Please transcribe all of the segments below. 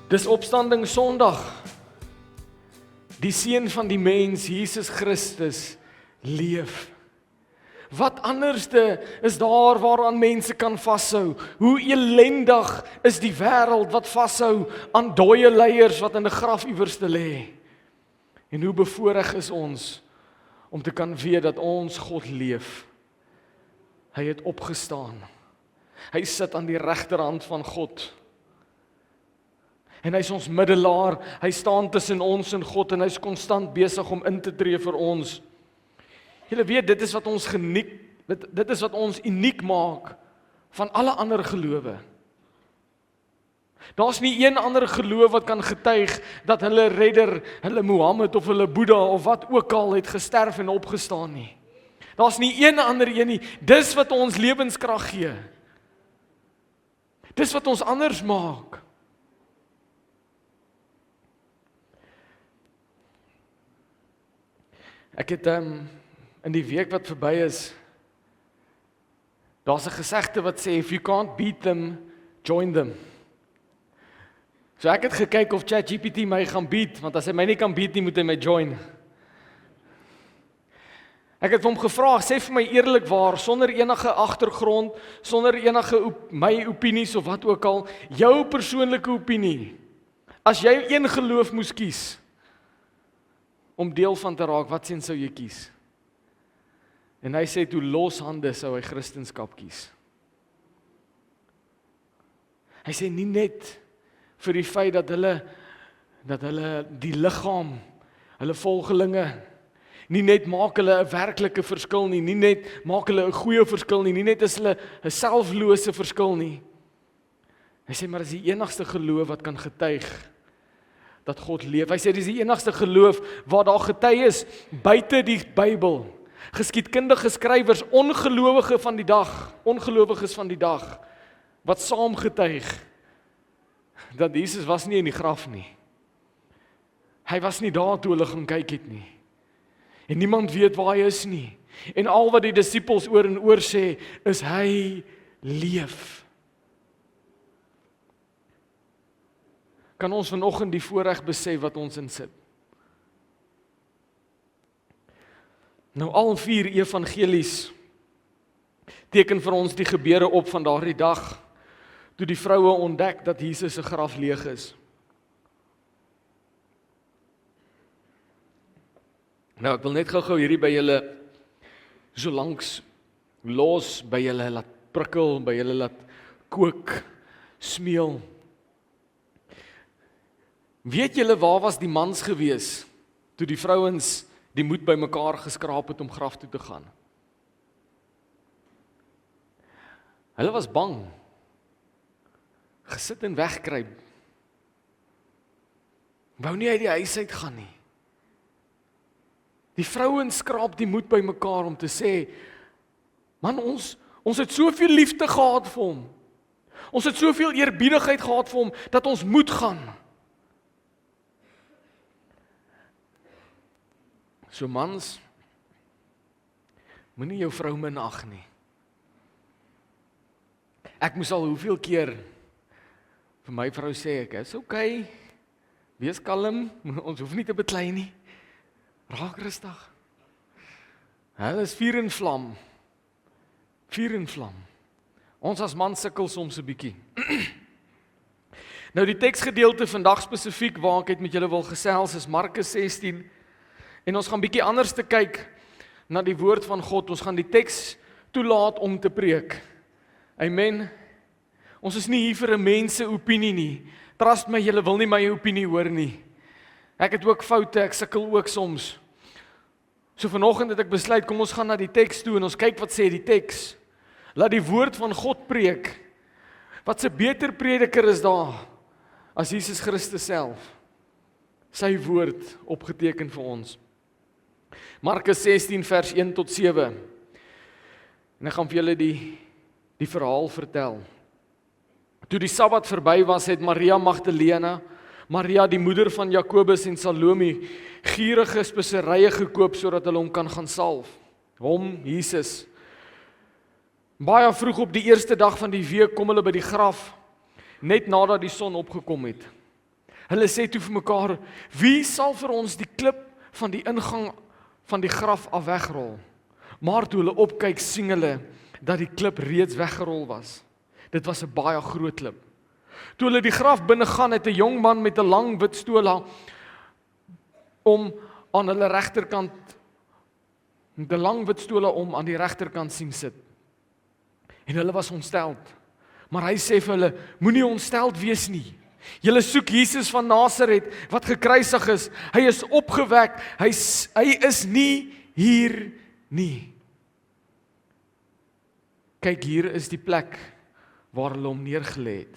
Dis opstanding Sondag. Die seun van die mens, Jesus Christus, leef. Wat anderste is daar waaraan mense kan vashou? Hoe elendig is die wêreld wat vashou aan dooie leiers wat in 'n graf iewers te lê? En hoe bevoorreg is ons om te kan weet dat ons God leef. Hy het opgestaan. Hy sit aan die regterhand van God. En hy is ons middelaar, hy staan tussen ons en God en hy is konstant besig om in te tree vir ons. Julle weet, dit is wat ons dit is wat ons uniek maak van alle ander gelowe. Daar's nie een ander geloof wat kan getuig dat hulle redder, hulle Mohammed of hulle Boeddha of wat ook al het gesterf en opgestaan nie. Daar's nie een ander een nie. Dis wat ons lewenskrag gee. Dis wat ons anders maak. Ek het in die week wat verby is, daar's 'n gesegde wat sê, if you can't beat them, join them. So ek het gekyk of ChatGPT my gaan beat, want as hy my nie kan beat nie, moet hy my join. Ek het hom gevra, sê vir my eerlikwaar, sonder enige agtergrond, sonder enige my opinies of wat ook al, jou persoonlike opinie, as jy een geloof moes kies, om deel van te raak, wat sou jy kies? En hy sê, toe loshande sou hy Christendom kies. Hy sê nie net vir die feit dat hulle die liggaam, hulle volgelinge, nie net maak hulle 'n werklike verskil nie, nie net maak hulle 'n goeie verskil nie, nie net is hulle 'n selflose verskil nie. Hy sê, maar dis die enigste geloof wat kan getuig dat God leef. Hy sê, dis die enigste geloof waar daar getuig is buite die Bybel. Geskiedkundige skrywers, ongelowiges van die dag, wat saam getuig dat Jesus was nie in die graf nie. Hy was nie daar toe hulle gaan kyk het nie. En niemand weet waar hy is nie. En al wat die disippels oor en oor sê, is hy leef. Kan ons vanoggend die voorreg besef wat ons in sit? Nou al 4 evangelies teken vir ons die gebeure op van daardie dag, toe die vroue ontdek dat Jesus se graf leeg is. Nou, ek wil net gou hierdie by julle so langs los, by julle laat prikkel, by julle laat kook, smeel. Weet julle waar was die mans gewees, toe die vrouens die moed by mekaar geskraap het om graf toe te gaan? Hulle was bang, gesit en wegkruip. Wou nie uit die huis uit gaan nie. Die vrouens skraap die moed by mekaar om te sê, man, ons het soveel liefde gehad vir hom. Ons het soveel eerbiedigheid gehad vir hom, dat ons moet gaan. So mans, moenie jou vrou minag nie. Ek moes al hoeveel keer vir my vrou sê, ek is okay, wees kalm, ons hoef nie te beklei nie. Raak rustig. Hulle is vuur en vlam. Vuur en vlam. Ons as man sukkel soms 'n bietjie. Nou die teksgedeelte vandag spesifiek waar ek met julle wil gesels is Markus 16. En ons gaan bietjie anders te kyk na die woord van God. Ons gaan die teks toelaat om te preek. Amen. Ons is nie hier vir 'n mense opinie nie. Trust my, julle wil nie my opinie hoor nie. Ek het ook foute, ek sukkel ook soms. So vanoggend het ek besluit, kom ons gaan na die teks toe en ons kyk wat sê die teks. Laat die woord van God preek. Wat 'n beter prediker is daar as Jesus Christus self. Sy woord opgeteken vir ons. Markus 16 vers 1 tot 7. En ek gaan vir julle die verhaal vertel. Toe die Sabbat verby was, het Maria Magdalena, Maria die moeder van Jakobus en Salome, gierige speserye gekoop sodat hulle hom kan gaan salf. Hom, Jesus. Baie vroeg op die eerste dag van die week kom hulle by die graf, net nadat die son opgekom het. Hulle sê toe vir mekaar, wie sal vir ons die klip van die ingang van die graf af wegrol? Maar toe hulle opkyk, sien hulle dat die klip reeds weggerol was. Dit was 'n baie groot klip. Toe hulle die graf binne gaan, het 'n jong man met 'n lang wit stola om aan hulle regterkant, met 'n lang wit stola om aan die regterkant sien sit. En hulle was ontsteld. Maar hy sê vir hulle, moenie ontsteld wees nie. Julle soek Jesus van Nasaret wat gekruisig is. Hy is opgewek. Hy is nie hier nie. Kyk, hier is die plek waar hulle hom neergelê het.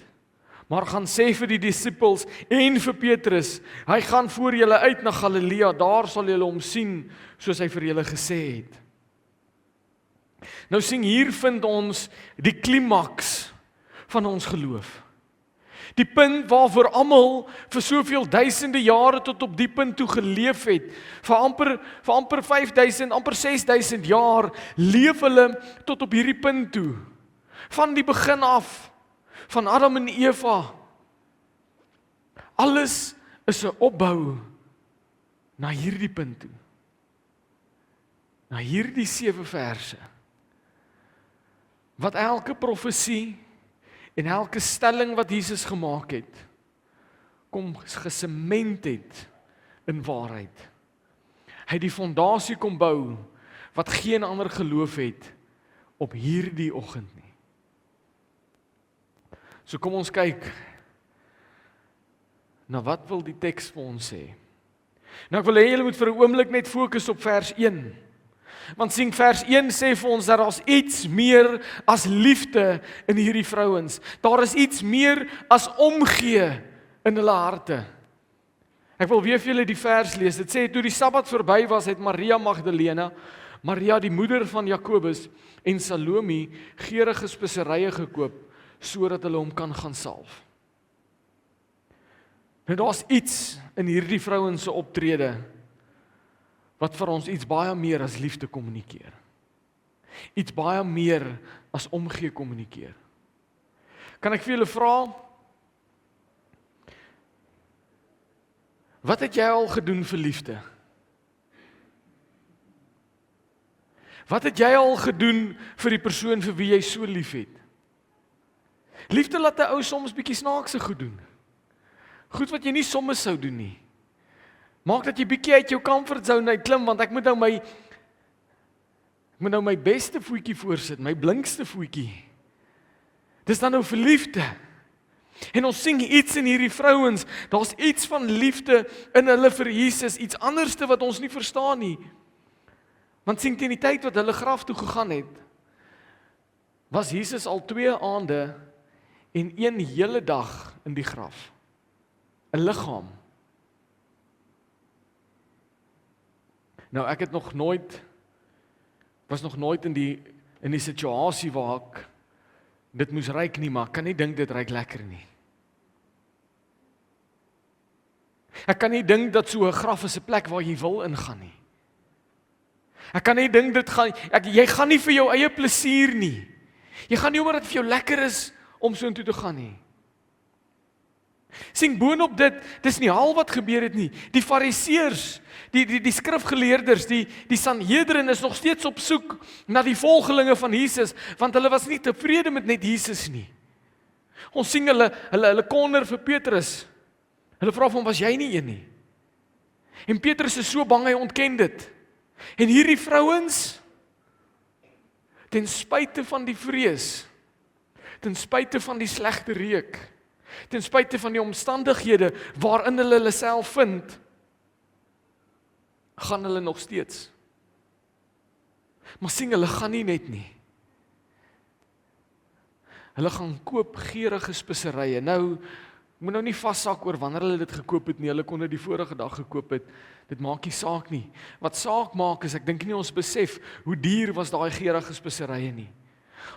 Maar gaan sê vir die disippels en vir Petrus, hy gaan voor julle uit na Galilea, daar sal julle hom sien, soos hy vir julle gesê het. Nou sien, hier vind ons die klimaks van ons geloof. Die punt waarvoor almal vir soveel duisende jare tot op die punt toe geleef het, vir amper 5000, amper 6000 jaar, leef hulle tot op hierdie punt toe. Van die begin af, van Adam en Eva. Alles is 'n opbou na hierdie punt toe. Na hierdie 7 verse. Wat elke profesie en elke stelling wat Jesus gemaak het, kom gesement het in waarheid. Hy het die fondasie kom bou, wat geen ander geloof het, op hierdie oggend nie. So kom ons kyk, na wat wil die teks vir ons sê. Nou ek wil hê julle moet vir 'n oomblik net fokus op vers 1. Want sien, vers 1 sê vir ons dat daar's iets meer as liefde in hierdie vrouens. Daar is iets meer as omgee in hulle harte. Ek wil weer vir julle die vers lees. Dit sê, toe die Sabbat verby was, het Maria Magdalena, Maria die moeder van Jakobus en Salome geurende speserye gekoop, sodat hulle hom kan gaan salf. Nou daar's iets in hierdie vrouens se optrede wat vir ons iets baie meer as liefde kommunikeer. Iets baie meer as omgee kommunikeer. Kan ek vir julle vra, wat het jy al gedoen vir liefde? Wat het jy al gedoen vir die persoon vir wie jy so lief het? Liefde laat 'n ou soms bietjie snaakse goed doen. Goed wat jy nie soms sou doen nie. Maak dat jy bietjie uit jou comfortzone uitklim, want ek moet nou my beste voetjie voorsit, my blinkste voetjie. Dis dan nou vir liefde. En ons sien iets in hierdie vrouens, daar's iets van liefde in hulle vir Jesus, iets anderste wat ons nie verstaan nie. Want sien, teen die tyd wat hulle graf toe gegaan het, was Jesus al 2 aande en 1 hele dag in die graf. 'n Liggaam. Nou ek het was nog nooit in die situasie waar ek dit moes ruik nie, maar ek kan nie dink dit ruik lekker nie. Ek kan nie dink dat so 'n graf is 'n plek waar jy wil ingaan nie. Ek kan nie dink jy gaan nie vir jou eie plesier nie. Jy gaan nie omdat dit vir jou lekker is om so intoe te gaan nie. Sien, boonop dit, dis nie al wat gebeur het nie. Die fariseërs, die skrifgeleerders, die Sanhedrin is nog steeds op soek na die volgelinge van Jesus, want hulle was nie tevrede met net Jesus nie. Ons sien hulle konder vir Petrus. Hulle vra hom, was jy nie een nie? En Petrus is so bang, hy ontken dit. En hierdie vrouens, ten spyte van die vrees, ten spyte van die slegte reuk, ten spyte van die omstandighede waarin hulle self vind, gaan hulle nog steeds. Maar sien, hulle gaan nie net nie. Hulle gaan koop geurende speserye. Nou, moet nou nie vassak oor wanneer hulle dit gekoop het nie. Hulle kon dit die vorige dag gekoop het. Dit maak nie saak nie. Wat saak maak is, ek dink nie ons besef hoe duur was daai geurende speserye nie.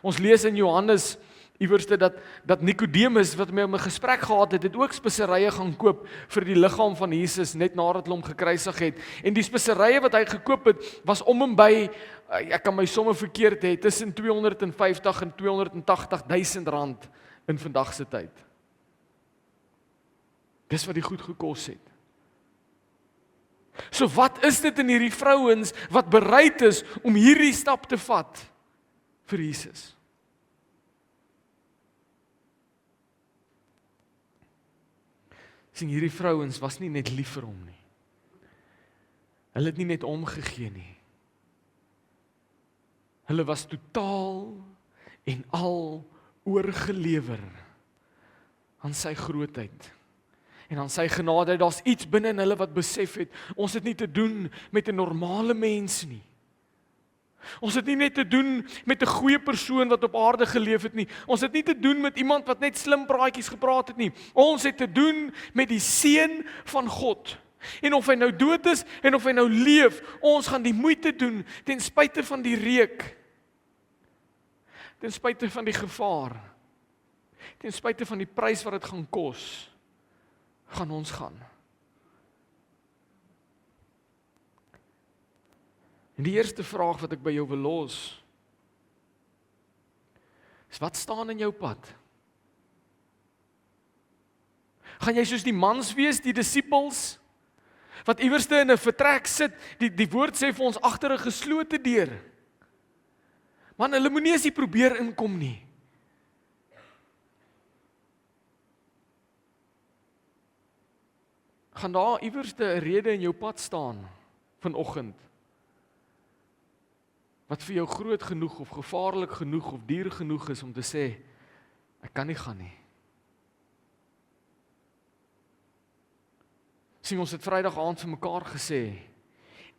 Ons lees in Johannes iewerste dat Nikodemus wat met hom 'n gesprek gehad het ook speserye gaan koop vir die liggaam van Jesus net nadat hulle hom gekruisig het. En die speserye wat hy gekoop het was om en by, ek kan my somme verkeerd hê, tussen 250 en 280 000 rand in vandag se tyd. Dis wat die goed gekos het. So wat is dit in hierdie vrouens wat bereid is om hierdie stap te vat vir Jesus? Sien, hierdie vrouens was nie net lief vir hom nie. Hulle het nie net omgegee nie. Hulle was totaal en al oorgelewer aan sy grootheid en aan sy genade. Daar's iets binne in hulle wat besef het, ons het nie te doen met 'n normale mens nie. Ons het nie net te doen met 'n goeie persoon wat op aarde geleef het nie. Ons het nie te doen met iemand wat net slim praatjies gepraat het nie. Ons het te doen met die Seun van God. En of hy nou dood is en of hy nou leef, ons gaan die moeite doen ten spyte van die reuk. Ten spyte van die gevaar. Ten spyte van die prys wat dit gaan kos, gaan ons gaan. En die eerste vraag wat ek by jou wil los, is wat staan in jou pad? Gaan jy soos die mans wees, die disippels, wat iewerste in 'n vertrek sit, die woord sê vir ons agter 'n geslote deur. Man, hulle moenie eens probeer inkom nie. Gaan daar iewerste 'n rede in jou pad staan vanoggend, wat vir jou groot genoeg of gevaarlik genoeg of duur genoeg is om te sê, ek kan nie gaan nie. Sien, ons het Vrydag aand vir mekaar gesê,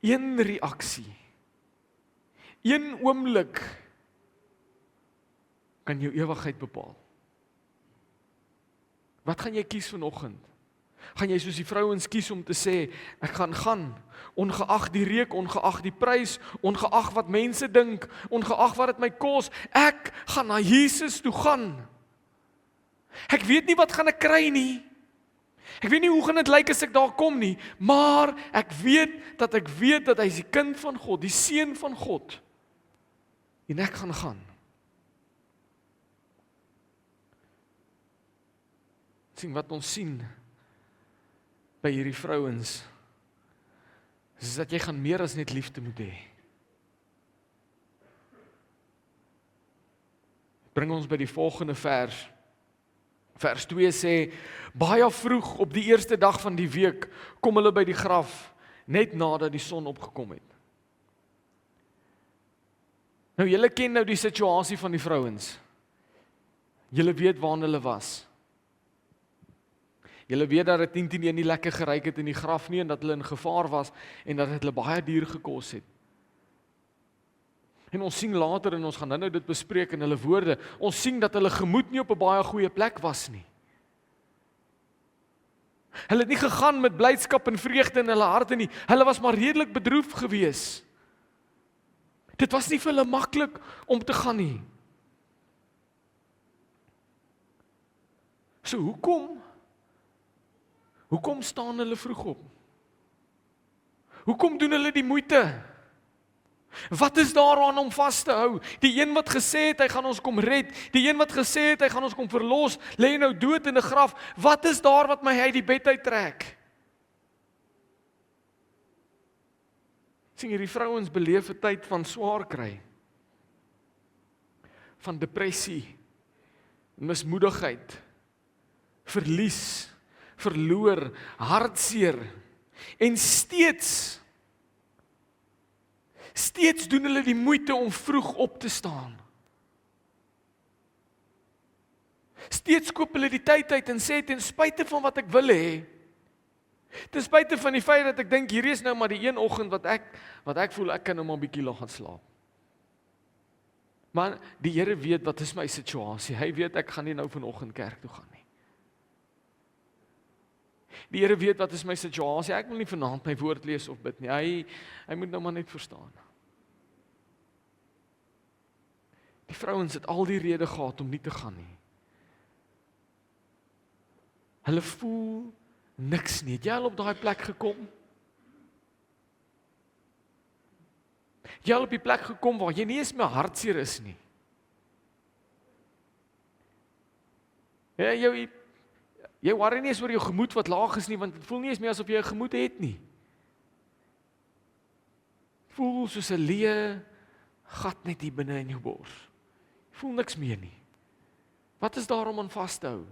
een reaksie, een oomblik kan jou ewigheid bepaal. Wat gaan jy kies vanoggend? Gaan jy soos die vrouens kies om te sê, ek gaan, ongeag die reuk, ongeag die prys, ongeag wat mense dink, ongeag wat dit my kos, ek gaan na Jesus toe gaan. Ek weet nie wat gaan ek kry nie. Ek weet nie hoe gaan dit lyk as ek daar kom nie, maar ek weet dat hy is die kind van God, die seun van God. En ek gaan. Sien wat ons sien by hierdie vrouens, is dat jy gaan meer as net liefde moet hê. Bring ons by die volgende vers. Vers 2 sê, baie vroeg op die eerste dag van die week, kom hulle by die graf, net nadat die son opgekom het. Nou, julle ken nou die situasie van die vrouens. Julle weet waar hulle was. Julle weet dat dit 10 nie lekker geryk het in die graf nie, en dat hulle in gevaar was, en dat het hulle baie duur gekos het. En ons sien later, en ons gaan nou dit bespreek in hulle woorde, ons sien dat hulle gemoed nie op 'n baie goeie plek was nie. Hulle het nie gegaan met blydskap en vreugde in hulle harte nie, hulle was maar redelik bedroef gewees. Dit was nie vir hulle maklik om te gaan nie. So hoekom staan hulle vroeg op? Hoekom doen hulle die moeite? Wat is daaraan om vas te hou? Die een wat gesê het, hy gaan ons kom red, die een wat gesê het, hy gaan ons kom verlos, lê nou dood in 'n graf, wat is daar wat my uit die bed uittrek? Sien, hierdie vrouens beleef 'n tyd van swaar kry, van depressie, mismoedigheid, verlies, verloor, hartseer, en steeds doen hulle die moeite om vroeg op te staan. Steeds koop hulle die tyd uit en sê, ten spyte van wat ek wil hê, ten spyte van die feit dat ek dink, hier is nou maar die een oggend wat ek voel, ek kan nou maar 'n bietjie lag gaan slaap. Maar die Here weet wat is my situasie, hy weet ek gaan nie nou vanoggend kerk toe gaan nie. Die Here weet wat is my situasie, ek wil nie vanaand my woord lees of bid nie, hy moet nou maar net verstaan. Die vrouens het al die rede gehad om nie te gaan nie. Hulle voel niks nie. Het jy al op daai plek gekom? Jy al op die plek gekom waar jy nie eens meer hartseer is nie. Jy worry nie eens oor jou gemoed wat laag is nie, want dit voel nie eens meer asof jy 'n gemoed het nie. Voel soos 'n leë gat net hier binne in jou bors. Voel niks meer nie. Wat is daar om aan vas te hou?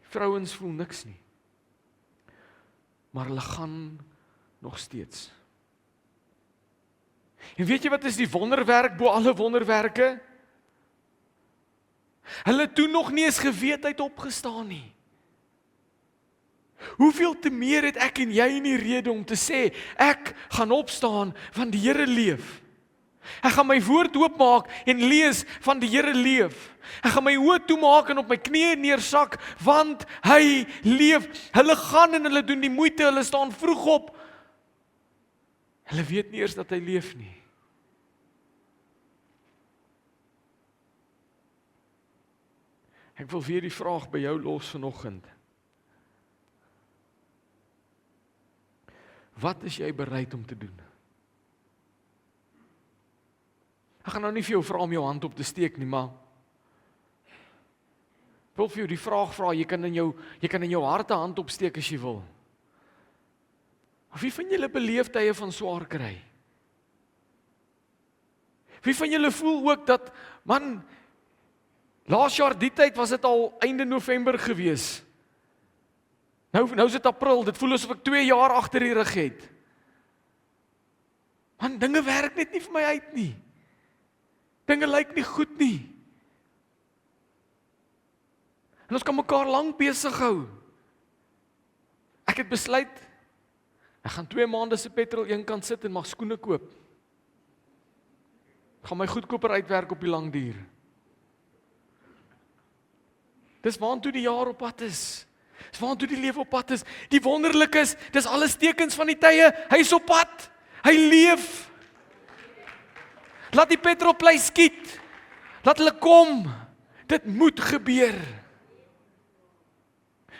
Vrouens voel niks nie. Maar hulle gaan nog steeds. En weet jy wat is die wonderwerk bo alle wonderwerke? Hulle het toe nog nie eens geweet hy het opgestaan nie. Hoeveel te meer het ek en jy nie rede om te sê, ek gaan opstaan want die Here leef. Ek gaan my woord oopmaak en lees van die Here leef. Ek gaan my oë toemaak en op my knieë neersak want hy leef. Hulle gaan en hulle doen die moeite, hulle staan vroeg op. Hulle weet nie eers dat hy leef nie. Ek wil weer die vraag by jou los vanoggend. Wat is jy bereid om te doen? Ek gaan nou nie vir jou vra om jou hand op te steek nie, maar ek wil vir jou die vraag vra, jy kan in jou hart 'n hand opsteek as jy wil. Of wie van julle beleef tye van swaar kry? Wie van julle voel ook dat, man, laas jaar die tyd was dit al einde November gewees. Nou is dit April, dit voel asof ek 2 jaar agter die rug het. Man, dinge werk net nie vir my uit nie. Dinge lyk nie goed nie. En ons kan mekaar lank besig hou. Ek het besluit, ek gaan 2 maande se petrol eenkant sit en mag skoene koop. Ek gaan my goedkoper uitwerk op die lang duur. Dis waantoe die jaar op pad is. Dis waantoe die lewe op pad is. Die wonderlik is, dis alles tekens van die tye. Hy is op pad. Hy leef. Laat die petrolprys skiet. Laat hulle kom. Dit moet gebeur.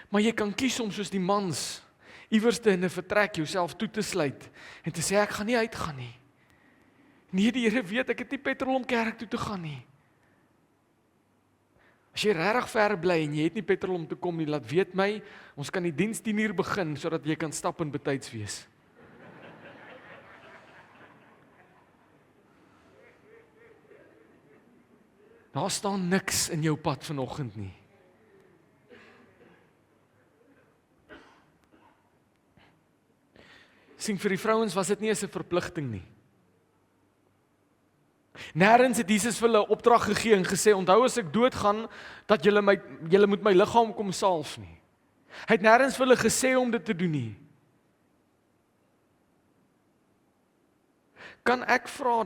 Maar jy kan kies om soos die mans iewerste in 'n vertrek jouself toe te sluit en te sê ek gaan nie uitgaan nie. Nee, die Here weet ek het nie petrol om kerk toe te gaan nie. As jy regtig ver bly en jy het nie petrol om te kom nie, laat weet my, ons kan die diens 10:00 begin sodat jy kan stap en betyds wees. Daar staan niks in jou pad vanoggend nie. Sien, vir die vrouens was dit nie eens 'n verpligting nie. Nêrens het Jesus vir hulle 'n opdrag gegee en gesê, onthou as ek doodgaan, dat julle moet my liggaam kom salf nie. Hy het nêrens vir hulle gesê om dit te doen nie. Kan ek vra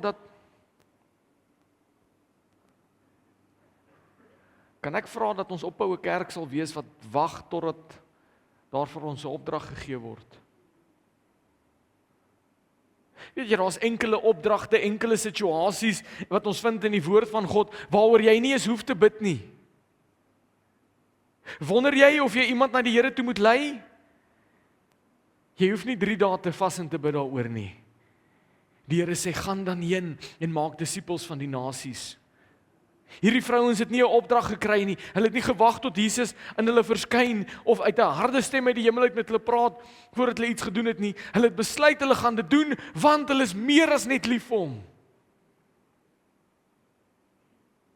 dat ons ophou 'n kerk sal wees wat wag totdat daar vir ons 'n opdrag gegee word? Weet jy, daar's enkele opdragte, enkele situasies wat ons vind in die woord van God, waaroor jy nie eens hoef te bid nie. Wonder jy of jy iemand na die Here toe moet lei? Jy hoef nie 3 dae te vas en te bid daaroor nie. Die Here sê, gaan dan heen en maak disippels van die nasies. Hierdie vrouens het nie 'n opdrag gekry nie. Hulle het nie gewag tot Jesus in hulle verskyn of uit 'n harde stem uit die hemel uit met hulle praat voordat hulle iets gedoen het nie. Hulle het besluit hulle gaan dit doen want hulle is meer as net lief vir hom.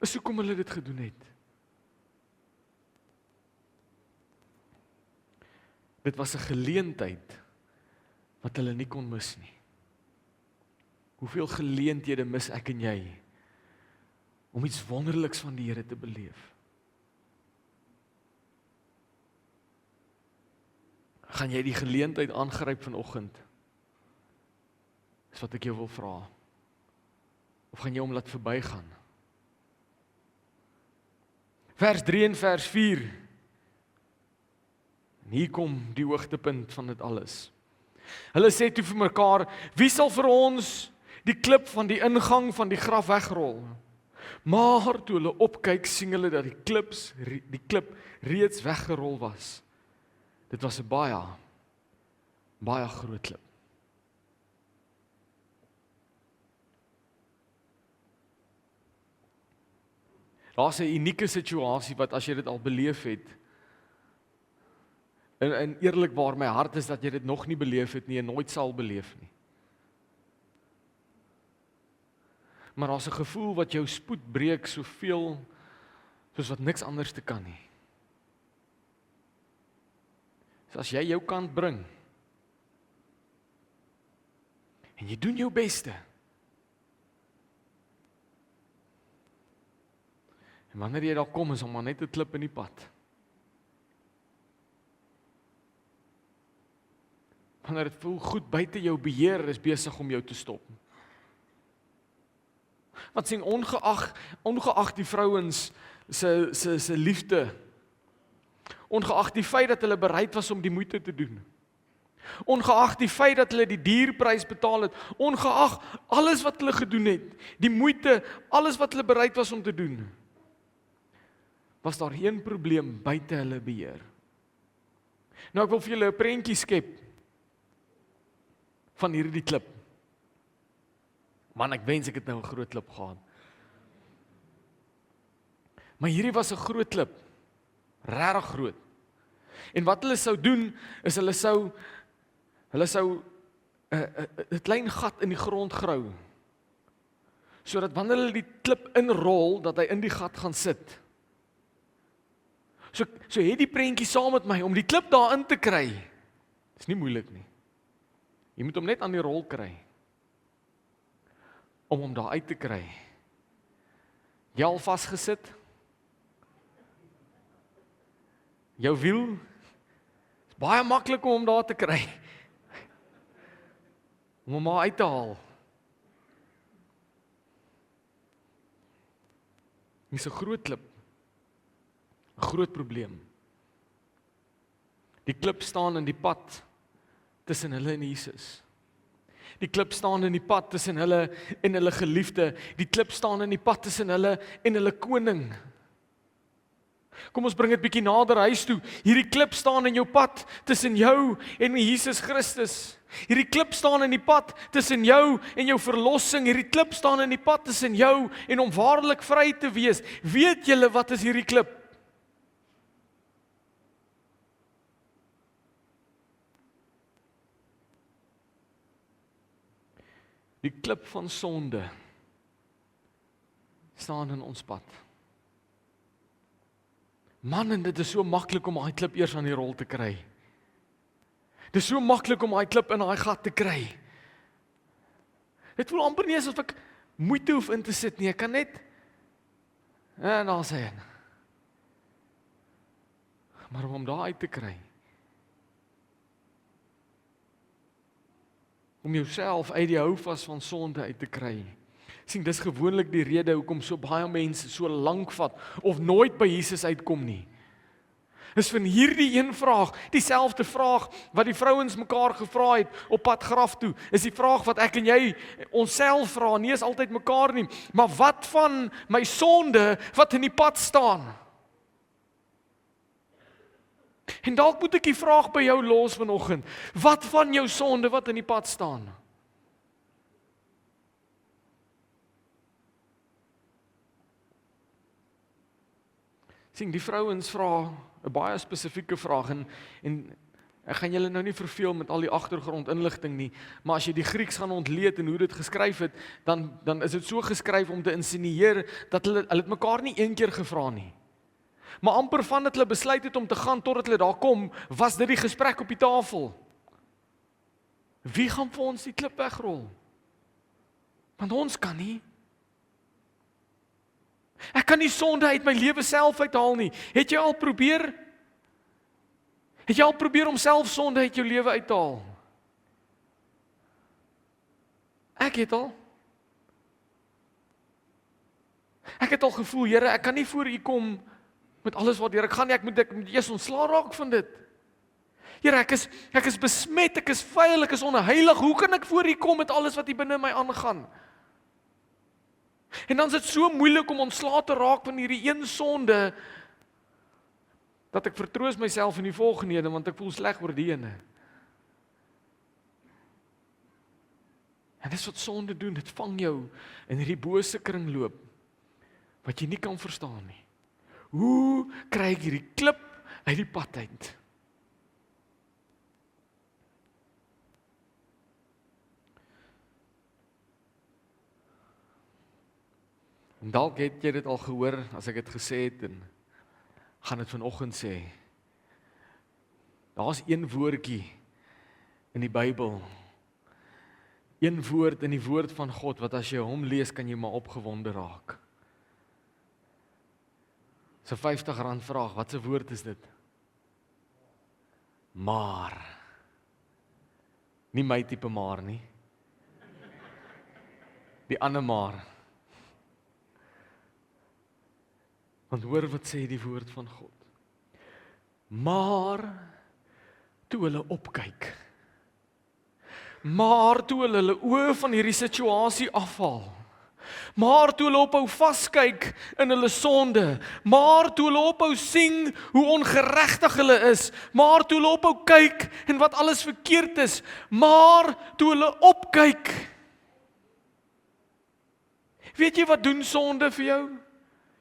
Dis hoekom hulle dit gedoen het. Dit was 'n geleentheid wat hulle nie kon mis nie. Hoeveel geleenthede mis ek en jy om iets wonderliks van die Here te beleef? Gaan jy die geleentheid aangryp vanoggend? Dis wat ek jou wil vra. Of gaan jy hom laat verbygaan? Vers 3 en vers 4. En hier kom die hoogtepunt van dit alles. Hulle sê toe vir mekaar, wie sal vir ons die klip van die ingang van die graf wegrol? Maar toe hulle opkyk, sien hulle dat die klip reeds weggerol was. Dit was 'n baie groot klip. Daar's 'n unieke situasie wat as jy dit al beleef het, en eerlikwaar my hart is dat jy dit nog nie beleef het nie en nooit sal beleef nie. Maar daar's 'n gevoel wat jou spoed breek soveel soos wat niks anders te kan nie. So as jy jou kant bring en jy doen jou beste, en wanneer jy daar kom is om maar net 'n klip in die pad. Wanneer dit voel goed buite jou beheer is besig om jou te stop. Wat sien ongeag die vrouens se liefde, ongeag die feit dat hulle bereid was om die moeite te doen, ongeag die feit dat hulle die dierprys betaal het, ongeag alles wat hulle gedoen het, die moeite, alles wat hulle bereid was om te doen, was daar geen probleem buite hulle beheer. Nou ek wil vir julle 'n prentjie skep van hierdie klip. Man, ek wens ek het nou 'n groot klip gehad. Maar hierdie was 'n groot klip. Regtig groot. En wat hulle sou doen, is hulle sou 'n klein gat in die grond grou. Sodat wanneer hulle die klip inrol, dat hy in die gat gaan sit. So het die prentjie saam met my om die klip daarin te kry. Dis nie moeilik nie. Jy moet hom net aan die rol kry. Om hom daar uit te kry. Jy al vasgesit? Jou wiel? Is baie maklik om hom daar te kry. Om hom maar uit te haal. Dis 'n groot klip. 'n Groot probleem. Die klip staan in die pad tussen hulle en Jesus. Die klip staan in die pad tussen hulle en hulle geliefde. Die klip staan in die pad tussen hulle en hulle koning. Kom ons bring dit bietjie nader huis toe. Hierdie klip staan in jou pad tussen jou en Jesus Christus. Hierdie klip staan in die pad tussen jou en jou verlossing. Hierdie klip staan in die pad tussen jou en om waarlik vry te wees. Weet julle wat is hierdie klip? Die klip van sonde staan in ons pad. Man, en dit is so maklik om daai klip eers aan die rol te kry. Dit is so maklik om daai klip in daai gat te kry. Dit voel amper nie asof ek moeite hoef in te sit nie. Ek kan net en daar sê. Maar om hom daar uit te kry. Om jouself uit die houvas van sonde uit te kry. Sien, dis gewoonlik die rede hoekom so baie mense so lank vat of nooit by Jesus uitkom nie. Dis van hierdie een vraag, dieselfde vraag wat die vrouens mekaar gevra het op pad graf toe, is die vraag wat ek en jy onsself vra, nie is altyd mekaar nie, maar wat van my sonde wat in die pad staan? En dalk moet ek die vraag by jou los vanoggend. Wat van jou sonde wat in die pad staan? Sien, die vrouens vra 'n baie spesifieke vraag en ek gaan julle nou nie verveel met al die agtergrondinligting nie, maar as jy die Grieks gaan ontleed en hoe dit geskryf het, dan is dit so geskryf om te insinueer dat hulle het mekaar nie een keer gevra nie. Maar amper van dat hulle besluit het om te gaan totdat hulle daar kom, was dit die gesprek op die tafel. Wie gaan vir ons die klip wegrol? Want ons kan nie. Ek kan nie sonde uit my lewe self uithaal nie. Het jy al probeer? Het jy al probeer om self sonde uit jou lewe uit te haal? Ek het al. Ek het al gevoel, Here, ek kan nie voor U kom met alles wat ek gaan nie, ek moet eers ontslaa raak van dit. Here, ek is besmet, ek is vuil, ek is onheilig. Hoe kan ek voor U kom met alles wat hier binne my aangaan? En dan is dit so moeilik om ontslae te raak van hierdie een sonde, dat ek vertroos myself in die volgende ene, want ek voel sleg oor die ene. En dis wat sonde doen, dit vang jou in hierdie bose kringloop, wat jy nie kan verstaan nie. Hoe kry ek hierdie klip uit die pad uit? En dalk het jy dit al gehoor as ek dit gesê het en gaan dit vanoggend sê. Daar's een woordjie in die Bybel. Een woord in die woord van God wat as jy hom lees kan jy maar opgewonde raak. So R50 vraag, wat 'n woord is dit? Maar. Nie my tipe maar nie. Die ander maar. Want hoor wat sê die woord van God. Maar toe hulle opkyk. Maar toe hulle oë van hierdie situasie afhaal. Maar toe hulle ophou vaskyk in hulle sonde, maar toe hulle ophou sien hoe ongeregtig hulle is, maar toe hulle ophou kyk en wat alles verkeerd is, maar toe hulle opkyk. Weet jy wat doen sonde vir jou?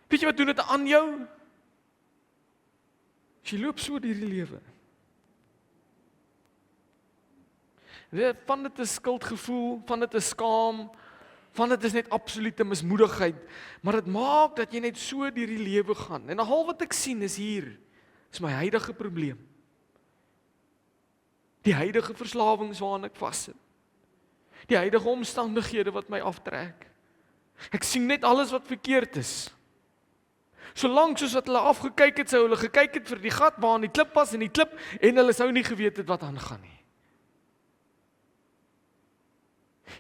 Weet jy wat doen dit aan jou? As jy loop so deur die lewe. Van dit is skuldgevoel, van dit is skaam, van dit is net absolute mismoedigheid, maar dit maak dat jy net so deur die lewe gaan. En al wat ek sien is hier, is my huidige probleem. Die huidige verslawings waaraan ek vassit. Die huidige omstandighede wat my aftrek. Ek sien net alles wat verkeerd is. Solank soos wat hulle afgekyk het, sou hulle gekyk het vir die gat waar die klip was en die klip, en hulle sou nie geweet het wat aangaan nie.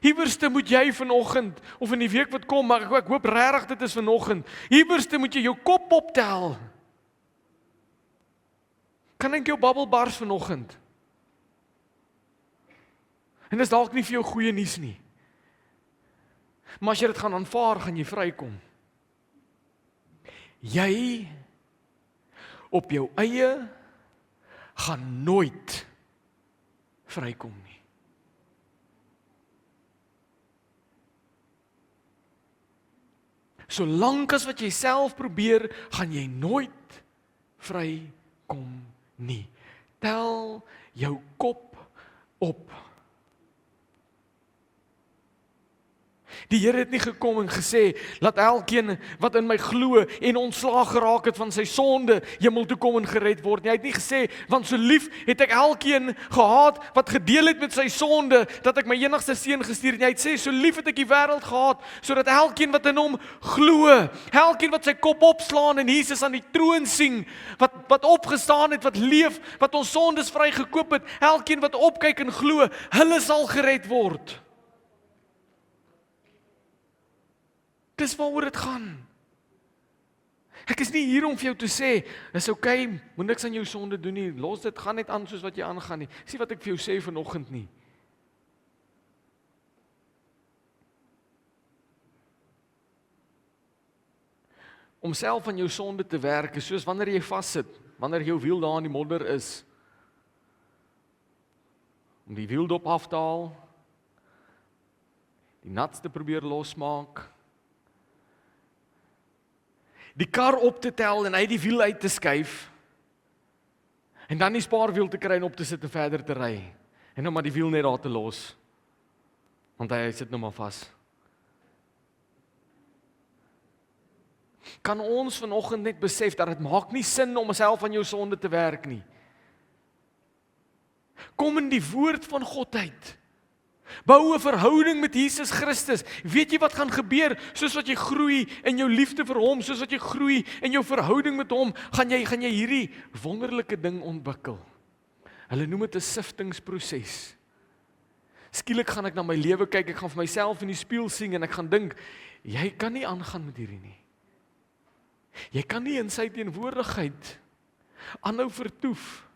Hierwerste moet jy vanoggend, of in die week wat kom, maar ek hoop regtig dit is vanoggend, hierwerste moet jy jou kop optel. Kan ek jou babbel bars vanoggend? En dis dalk nie vir jou goeie nuus nie. Maar as jy dit gaan aanvaar, gaan jy vrykom. Jy op jou eie gaan nooit vrykom nie. Solank as wat jy self probeer, gaan jy nooit vrykom nie. Tel jou kop op. Die Here het nie gekom en gesê, laat elkeen wat in my glo en ontslaag geraak het van sy sonde, hemel toe kom en gered word nie. Hy het nie gesê, want so lief het ek elkeen gehaat wat gedeel het met sy sonde, dat ek my enigste seun gestuur het. Hy het sê, so lief het ek die wêreld gehaat, sodat elkeen wat in hom glo, elkeen wat sy kop opslaan en Jesus aan die troon sien, wat opgestaan het, wat leef, wat ons sondes vrygekoop het, elkeen wat opkyk en glo, hulle sal gered word. Dis waaroor dit gaan. Ek is nie hier om vir jou te sê, is okay, moet niks aan jou sonde doen nie, los dit, gaan net aan soos wat jy aangaan nie. Dis nie wat ek vir jou sê vanoggend nie. Om self aan jou sonde te werk, is soos wanneer jy vassit, wanneer jou wiel daar in die modder is, om die wieldop af te haal, die nuts te probeer losmaak, die kar op te tel en uit die wiel uit te skuif, en dan die spaarwiel te kry en op te sit en verder te ry, en nou maar die wiel net daar te los, want hy sit nou maar vas. Kan ons vanoggend net besef dat het maak nie sin om self aan jou sonde te werk nie. Kom in die woord van God uit. Bou 'n verhouding met Jesus Christus. Weet jy wat gaan gebeur? Soos wat jy groei in jou liefde vir hom, soos wat jy groei in jou verhouding met hom, gaan jy hierdie wonderlike ding ontwikkel. Hulle noem dit 'n siftingsproses. Skielik gaan ek na my lewe kyk, ek gaan vir myself in die spieël sien en ek gaan dink, jy kan nie aangaan met hierdie nie. Jy kan nie in sy teenwoordigheid aanhou vertoef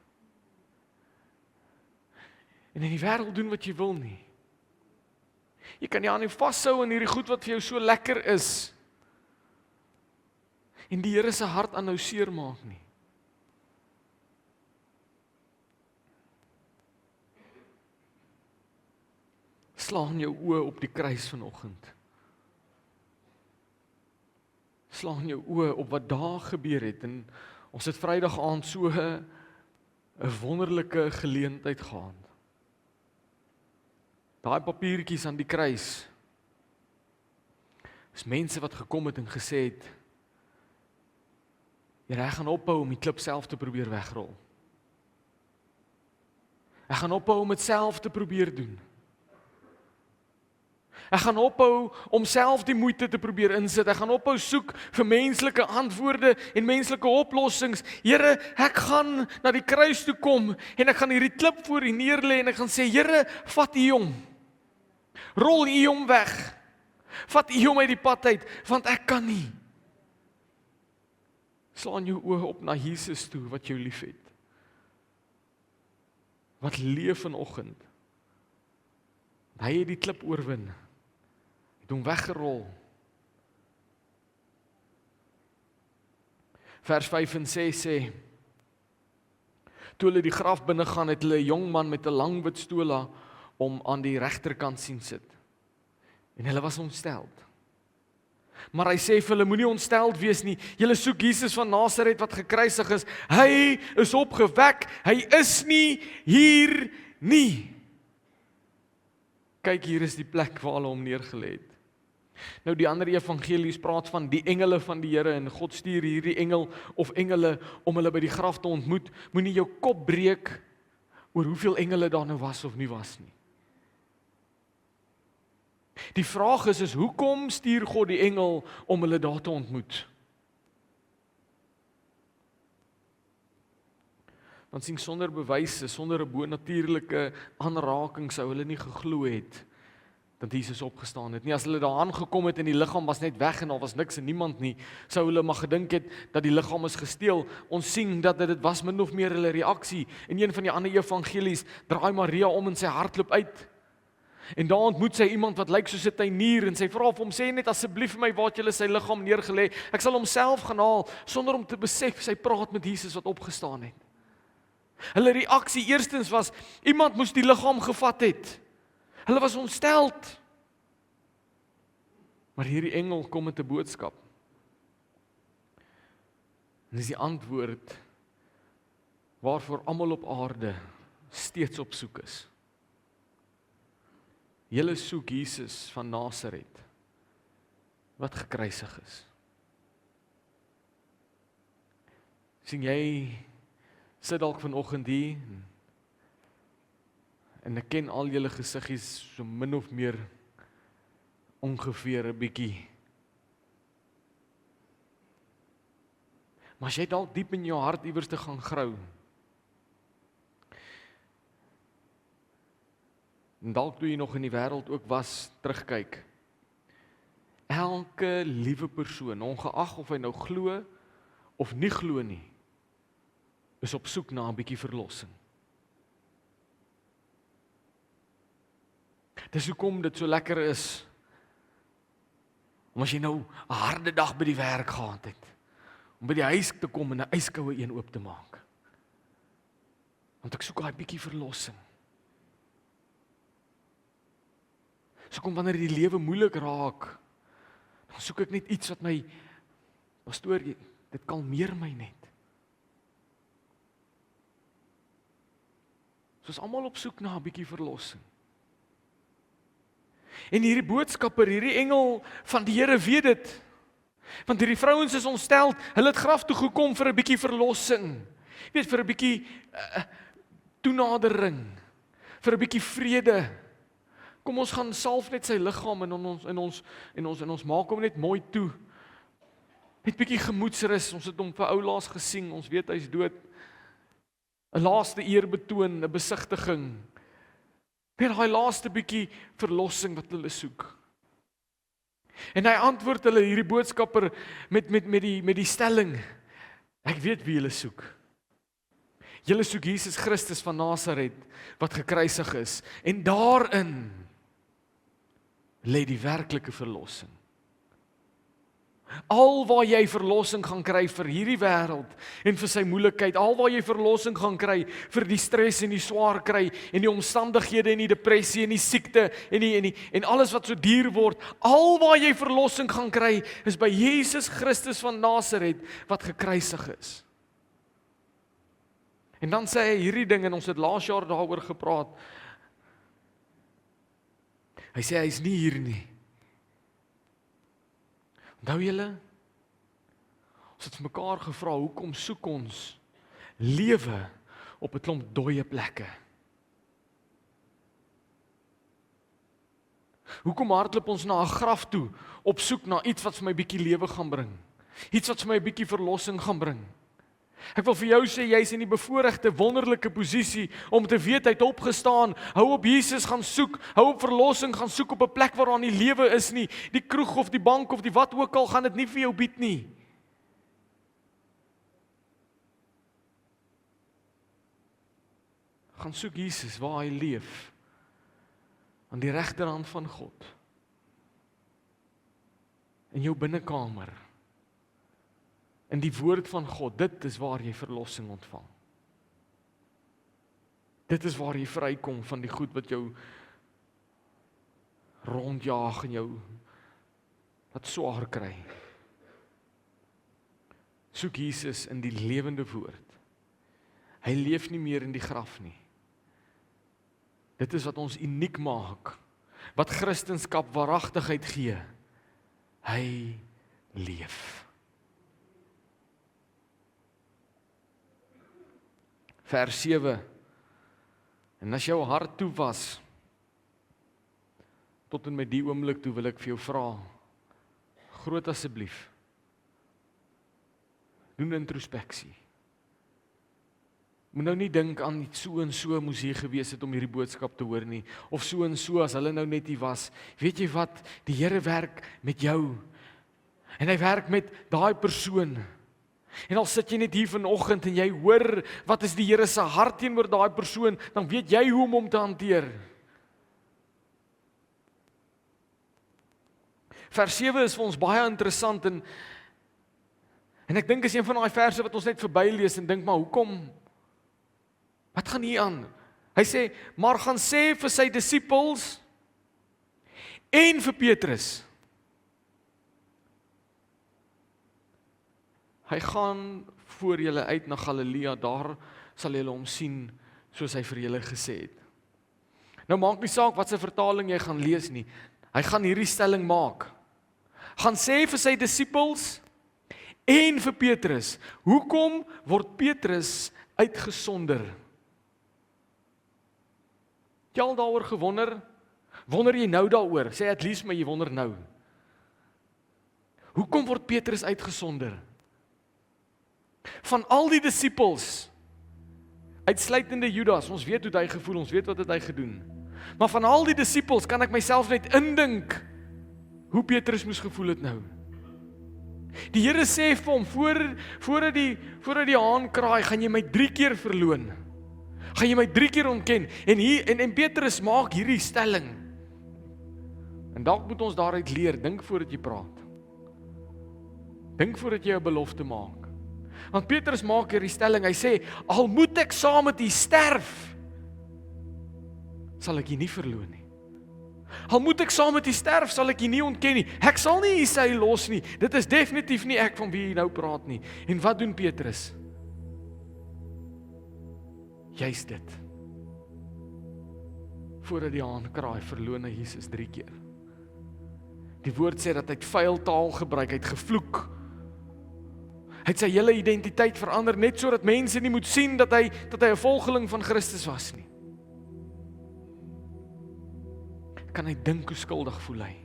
en in die wêreld doen wat jy wil nie. Jy kan nie aan jou vashou in hierdie goed wat vir jou so lekker is en die Here se hart aanhou seermaak nie. Slaan jou oë op die kruis vanoggend. Slaan jou oë op wat daar gebeur het en ons het Vrydag aand so 'n wonderlike geleentheid gehad. Daai papiertjies aan die kruis is mense wat gekom het en gesê het, Here, ek gaan ophou om die klip self te probeer wegrol. Ek gaan ophou om dit self te probeer doen. Ek gaan ophou om self die moeite te probeer insit. Ek gaan ophou soek vir menslike antwoorde en menslike oplossings. Here, ek gaan na die kruis toe kom en ek gaan hierdie klip voor U neerlê en ek gaan sê, Here, vat U hom. Rol U hom weg. Vat U hom uit die pad uit, want ek kan nie. Slaan jou oë op na Jesus toe wat jou liefhet. Wat leef vanoggend. Hy het die klip oorwin. Het hom weggerol. Vers 5 en 6 sê, toe hulle die graf binne gaan, het hulle 'n jong man met 'n lang wit stola om aan die regterkant sien sit. En hulle was ontsteld. Maar hy sê vir hulle, moenie ontsteld wees nie. Julle soek Jesus van Nasaret wat gekruisig is. Hy is opgewek. Hy is nie hier nie. Kyk, hier is die plek waar hulle hom neergelê het. Nou die ander evangelies praat van die engele van die Here en God stuur hierdie engel of engele om hulle by die graf te ontmoet. Moenie jou kop breek oor hoeveel engele daar nou was of nie was nie. Die vraag is hoekom stuur God die engel om hulle daar te ontmoet? Want sien, sonder bewyse, sonder 'n bonatuurlike aanraking sou hulle nie geglo het dat Jesus opgestaan het nie. As hulle daar aangekom het en die liggaam was net weg en daar was niks en niemand nie, sou hulle maar gedink het dat die liggaam is gesteel. Ons sien dat dit was min of meer hulle reaksie. In een van die ander evangelies draai Maria om en sy hart loop uit. En daar ontmoet sy iemand wat lyk soos 'n tuinier en sy vra vir hom, sê net asseblief vir my waar het julle sy liggaam neergelê. Ek sal hom self gaan haal, sonder om te besef sy praat met Jesus wat opgestaan het. Hulle reaksie eerstens was, iemand moes die liggaam gevat het. Hulle was ontsteld. Maar hierdie engel kom met 'n boodskap. En dis die antwoord waarvoor almal op aarde steeds op soek is. Julle soek Jesus van Nasaret wat gekruisig is. Sien jy sit dalk vanoggend hier en ek ken al julle gesiggies so min of meer ongeveer 'n bietjie. Maar as jy dalk diep in jou hart iewers te gaan grou, en dalk toe jy nog in die wêreld ook was, terugkyk. Elke liewe persoon, ongeag of hy nou glo of nie glo nie, is op soek na 'n bietjie verlossing. Dis hoekom dit so lekker is, om as jy nou 'n harde dag by die werk gehad het, om by die huis te kom en 'n yskoue een oop te maak. Want ek soek daai bietjie verlossing. So kom wanneer die lewe moeilik raak, dan soek ek net iets wat my, pastoor, dit kalmeer my net. So is almal op soek na 'n bietjie verlossing. En hierdie boodskapper, hierdie engel van die Here weet dit. Want hierdie vrouens is ontstel, hulle het graf toe gekom vir 'n bietjie verlossing. Weet, vir 'n bietjie toenadering, vir 'n bietjie vrede. Kom ons gaan salf net sy liggaam en ons maak hom net mooi toe. Net bietjie gemoedsrus, ons het hom vir ou laas gesien, ons weet hy's dood. 'n Laaste eerbetoon, 'n besigtiging. Net daai laaste bietjie verlossing wat hulle soek. En hy antwoord hulle hierdie boodskapper met die stelling: ek weet wie julle soek. Julle soek Jesus Christus van Nasaret wat gekruisig is en daarin lê die werklike verlossing. Al waar jy verlossing gaan kry vir hierdie wêreld en vir sy moeilikheid, al waar jy verlossing gaan kry vir die stres en die swaar kry en die omstandighede en die depressie en die siekte en alles wat so duur word, al waar jy verlossing gaan kry is by Jesus Christus van Nasaret wat gekruisig is. En dan sê hy hierdie ding en ons het laas jaar daaroor gepraat. Hy sê hy's nie hier nie. Onthou julle? Ons het mekaar gevra, hoekom soek ons lewe op 'n klomp dooie plekke? Hoekom hardloop ons na 'n graf toe op soek na iets wat vir my bietjie lewe gaan bring? Iets wat vir my 'n bietjie verlossing gaan bring? Ek wil vir jou sê, jy's in die bevoorregte wonderlike posisie om te weet hy het opgestaan. Hou op Jesus gaan soek, hou op verlossing gaan soek op 'n plek waar daar nie lewe is nie. Die kroeg of die bank of die wat ook al gaan dit nie vir jou bied nie. Gaan soek Jesus waar hy leef, aan die regterhand van God, in jou binnekamer. In die woord van God, dit is waar jy verlossing ontvang. Dit is waar jy vrykom van die goed wat jou rondjaag en jou wat swaar kry. Soek Jesus in die lewende woord. Hy leef nie meer in die graf nie. Dit is wat ons uniek maak, wat Christendom waaragtigheid gee. Hy leef. Vers 7, en as jou hart toe was, tot en met die oomblik toe wil ek vir jou vra, groot asseblief, doen introspeksie. Moet nou nie dink aan so en so moes hier gewees het om hierdie boodskap te hoor nie, of so en so as hulle nou net hier was. Weet jy wat, die Here werk met jou, en hy werk met daai persoon. En al sit jy net hier vanoggend en jy hoor wat is die Here se hart teenoor daai persoon, dan weet jy hoe om hom te hanteer. Vers 7 is vir ons baie interessant en ek dink is een van daai verse wat ons net verbylees en dink maar hoekom? Wat gaan hier aan? Hy sê, maar gaan sê vir sy disippels en vir Petrus. Hy gaan voor julle uit na Galilea, daar sal julle hom sien, soos hy vir julle gesê het. Nou maak nie saak wat se vertaling jy gaan lees nie, hy gaan hierdie stelling maak. Gaan sê vir sy disippels en vir Petrus, hoekom word Petrus uitgesonder? Jy al daaroor gewonder? Wonder jy nou daaroor? Sê at least maar jy wonder nou. Hoekom word Petrus uitgesonder? Van al die disippels, uitsluitende Judas, ons weet hoe hy gevoel, ons weet wat het hy gedoen. Maar van al die disippels kan ek myself net indink hoe Petrus moes gevoel het nou. Die Here sê vir hom, voordat die haan kraai, gaan jy my 3 keer verloon. Gaan jy my 3 keer ontken. En Petrus maak hierdie stelling. En dalk moet ons daaruit leer, dink voordat jy praat. Dink voordat jy 'n belofte maak. Want Petrus maak hierdie stelling, hy sê, al moet ek saam met U sterf, sal ek U nie verloon nie. Al moet ek saam met U sterf, sal ek U nie ontken nie. Ek sal nie U sy los nie. Dit is definitief nie ek van wie jy nou praat nie. En wat doen Petrus? Juist dit. Voordat die haan kraai, verloon hy Jesus 3 keer. Die woord sê dat hy vuil taal gebruik, hy het gevloek. Hy het sy hele identiteit verander, net sodat mense nie moet sien dat hy 'n volgeling van Christus was nie. Kan hy dink hoe skuldig voel hy?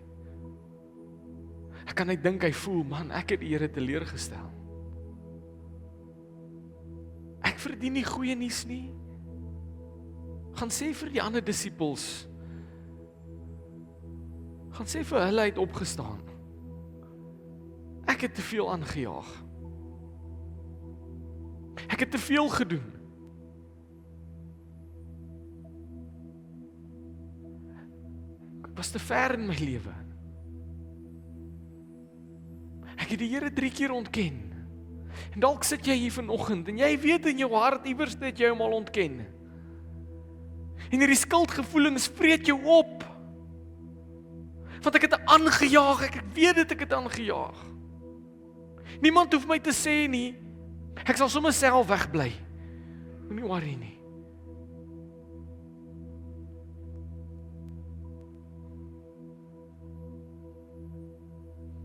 Kan hy dink hy voel, man, ek het die Here teleurgestel. Ek verdien nie goeie nuus nie. Gaan sê vir die ander disippels, gaan sê vir hulle, hy het opgestaan. Ek het te veel aangejaag. Ek het te veel gedoen. Ek was te ver in my lewe. Ek het die Here 3 keer ontken. En dalk sit jy hier vanoggend en jy weet in jou hart iewers het jy hom al ontken. En hierdie skuldgevoelens vreet jou op. Want ek het aangejaag, ek weet dit ek het aangejaag. Niemand hoef my te sê nie. Ek sal sommer self wegbly. Moenie worry nie.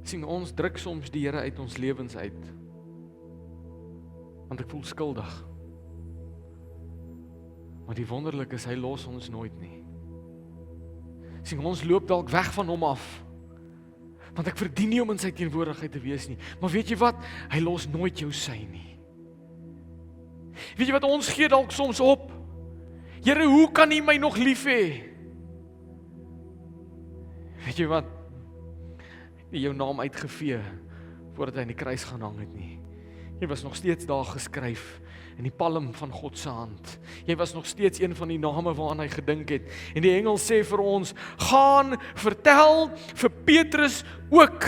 Sien, ons druk soms die Here uit ons lewens uit. Want ek voel skuldig. Maar die wonderlik is, hy los ons nooit nie. Sien, ons loop dalk weg van hom af. Want ek verdien nie om in sy teenwoordigheid te wees nie. Maar weet jy wat? Hy los nooit jou sy nie. Weet jy wat, ons gee dalk soms op? Here, hoe kan U my nog lief hê? Weet jy wat? Nie jou naam uitgevee voordat hy in die kruis gaan hang het nie. Jy was nog steeds daar geskryf in die palm van God se hand. Jy was nog steeds een van die name waaraan hy gedink het. En die engel sê vir ons, gaan vertel vir Petrus ook.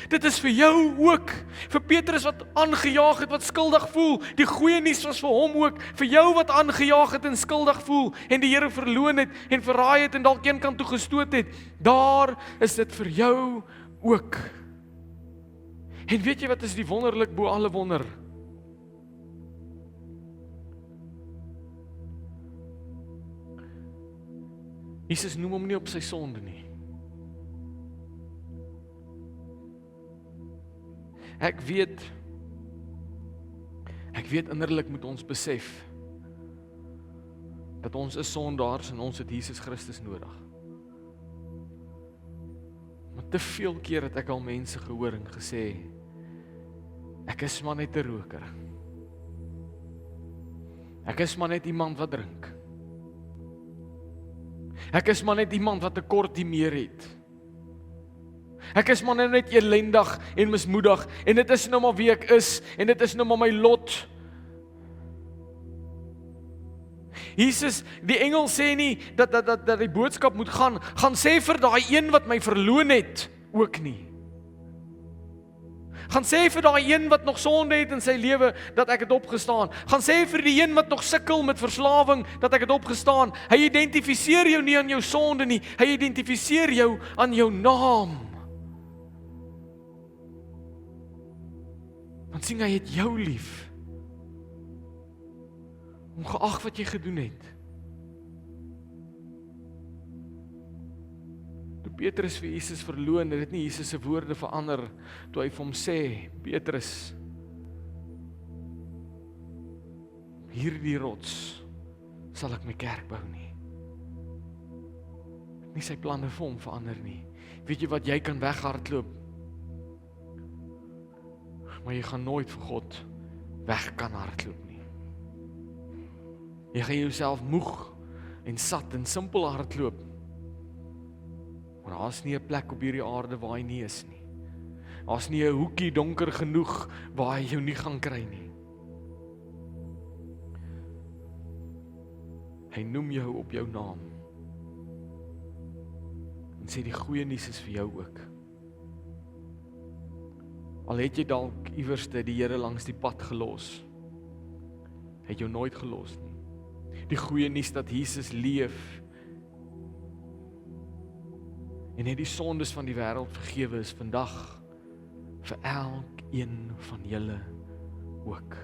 Dit is vir jou ook, vir Petrus wat aangejaag het, wat skuldig voel. Die goeie nuus was vir hom ook, vir jou wat aangejaag het en skuldig voel, en die Here verloon het, en verraai het, en dalk een kant toe gestoot het. Daar is dit vir jou ook. En weet jy wat is die wonderlik bo alle wonder? Jesus noem hom nie op sy sonde nie. Ek weet innerlik moet ons besef dat ons is sondaars en ons het Jesus Christus nodig. Maar te veel keer het ek al mense gehoor en gesê, ek is maar net 'n roker. Ek is maar net iemand wat drink. Ek is maar net iemand wat 'n kort die meer het. Ek is maar net elendig en mismoedig, en dit is nou maar wie ek is, en dit is nou maar my lot. Jesus, die engel sê nie, dat die boodskap moet gaan sê vir daai een wat my verloon het, ook nie. Gaan sê vir daai een wat nog sonde het in sy lewe, dat ek het opgestaan. Gaan sê vir die een wat nog sukkel met verslawing, dat ek het opgestaan. Hy identifiseer jou nie aan jou sonde nie, hy identifiseer jou aan jou naam. Want sien, hy het jou lief. Ongeag wat jy gedoen het. Toe Petrus vir Jesus verloon, het dit nie Jesus se woorde verander, toe hy vir hom sê, Petrus, hierdie rots sal ek my kerk bou nie. Nie sy planne vir hom verander nie. Weet jy wat, jy kan weghardloop, maar jy gaan nooit vir God weg kan hardloop nie. Jy gaan jouself moeg en sat en simpel hardloop. Maar daar is nie 'n plek op hierdie aarde waar hy nie is nie. Daar is nie 'n hoekie donker genoeg waar hy jou nie gaan kry nie. Hy noem jou op jou naam. En sê die goeie nuus is vir jou ook. Al het jy dalk iewerste die Here langs die pad gelos, hy het jou nooit gelos nie. Die goeie nuus dat Jesus leef en het die sondes van die wêreld vergewe is vandag vir elkeen van julle ook.